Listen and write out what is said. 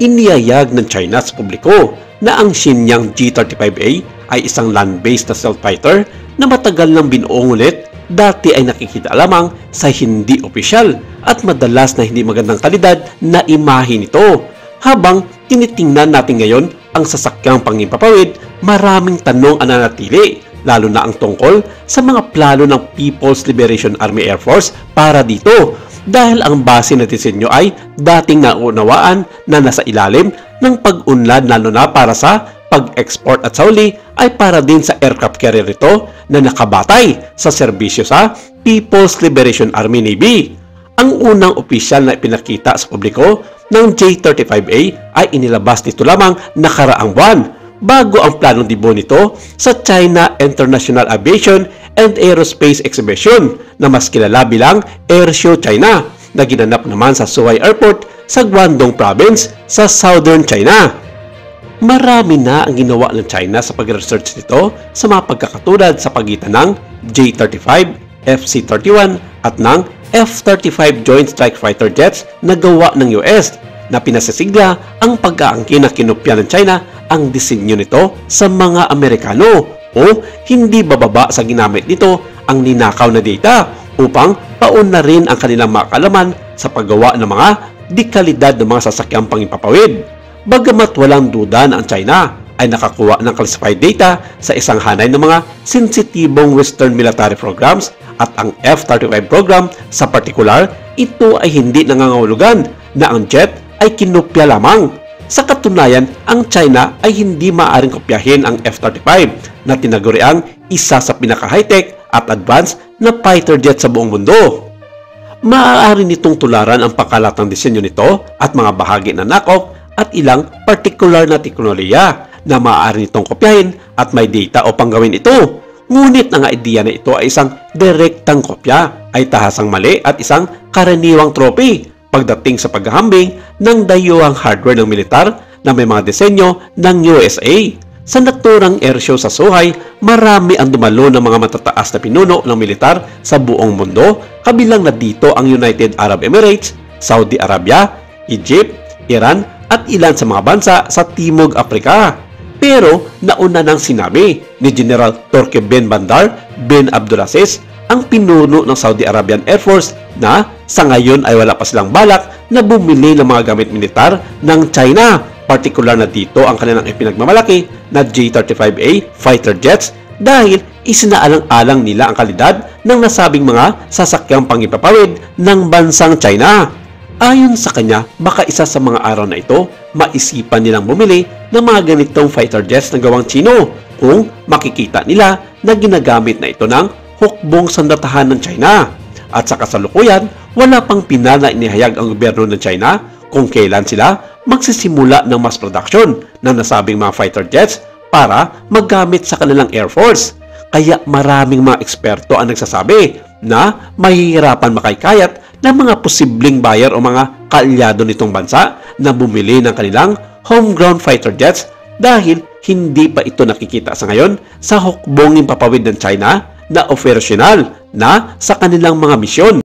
iniyayag ng China sa publiko na ang Shenyang G-35A ay isang land-based na stealth fighter na matagal nang binuong ulit, dati ay nakikita lamang sa hindi opisyal at madalas na hindi magandang kalidad na imahe nito. Habang tinitingnan natin ngayon ang sasakyang pangimpapawid, maraming tanong ang nanatili, lalo na ang tungkol sa mga plano ng People's Liberation Army Air Force para dito. Dahil ang base na disenyo ay dating naunawaan na nasa ilalim ng pag-unlad, lalo na para sa pag-export at sa huli ay para din sa aircraft carrier ito na nakabatay sa serbisyo sa People's Liberation Army Navy. Ang unang opisyal na ipinakita sa publiko ng J-35A ay inilabas nito lamang nakaraang buwan bago ang planong debut nito sa China International Aviation and Aerospace Exhibition na mas kilala bilang Airshow China na ginanap naman sa Zhuhai Airport sa Guangdong Province sa Southern China. Marami na ang ginawa ng China sa pag-research nito sa mga pagkakatulad sa pagitan ng J-35, FC-31 at ng F-35 Joint Strike Fighter jets na gawa ng US na pinasasigla ang pag-aangkin na kinopya ng China ang disenyo nito sa mga Amerikano o hindi bababa sa ginamit nito ang ninakaw na data upang pauna rin ang kanilang mga kaalaman sa paggawa ng mga dekalidad ng mga sasakyang pangimpapawid. Bagamat walang duda na ang China ay nakakuha ng classified data sa isang hanay ng mga sensitibong Western military programs at ang F-35 program sa partikular, ito ay hindi nangangahulugan na ang jet ay kinopya lamang. Sa katunayan, ang China ay hindi maaaring kopyahin ang F-35 na tinaguriang isa sa pinaka-high-tech at advanced na fighter jet sa buong mundo. Maaari nitong tularan ang pakalatang disenyo nito at mga bahagi na knockoff at ilang particular na teknolohiya na maaari nitong kopyahin at may data o panggawin ito. Ngunit ang idea na ito ay isang direktang kopya ay tahasang mali at isang karaniwang trophy pagdating sa paghahambing ng dayuhang hardware ng militar na may mga disenyo ng USA. Sa naturang airshow sa Zhuhai, marami ang dumalo ng mga matataas na pinuno ng militar sa buong mundo, kabilang na dito ang United Arab Emirates, Saudi Arabia, Egypt, Iran at ilan sa mga bansa sa Timog Afrika. Pero nauna nang sinabi ni General Turki bin Bandar bin Abdulaziz, ang pinuno ng Saudi Arabian Air Force, na sa ngayon ay wala pa silang balak na bumili ng mga gamit militar ng China. Partikular na dito ang kanilang ipinagmamalaki na J-35A fighter jets dahil isinaalang-alang nila ang kalidad ng nasabing mga sasakyang pangimpapawid ng bansang China. Ayon sa kanya, baka isa sa mga araw na ito, maisipan nilang bumili ng mga ganitong fighter jets na gawang Chino kung makikita nila na ginagamit na ito ng hukbong sandatahan ng China. At sa kasalukuyan, wala pang pinala inihayag ang gobyerno ng China kung kailan sila magsisimula ng mass production ng nasabing mga fighter jets para magamit sa kanilang Air Force. Kaya maraming mga eksperto ang nagsasabi na mahihirapan makaikayat ng mga posibleng buyer o mga kaalyado nitong bansa na bumili ng kanilang homegrown fighter jets dahil hindi pa ito nakikita sa ngayon sa hukbong impapawid ng China na operasyonal na sa kanilang mga misyon.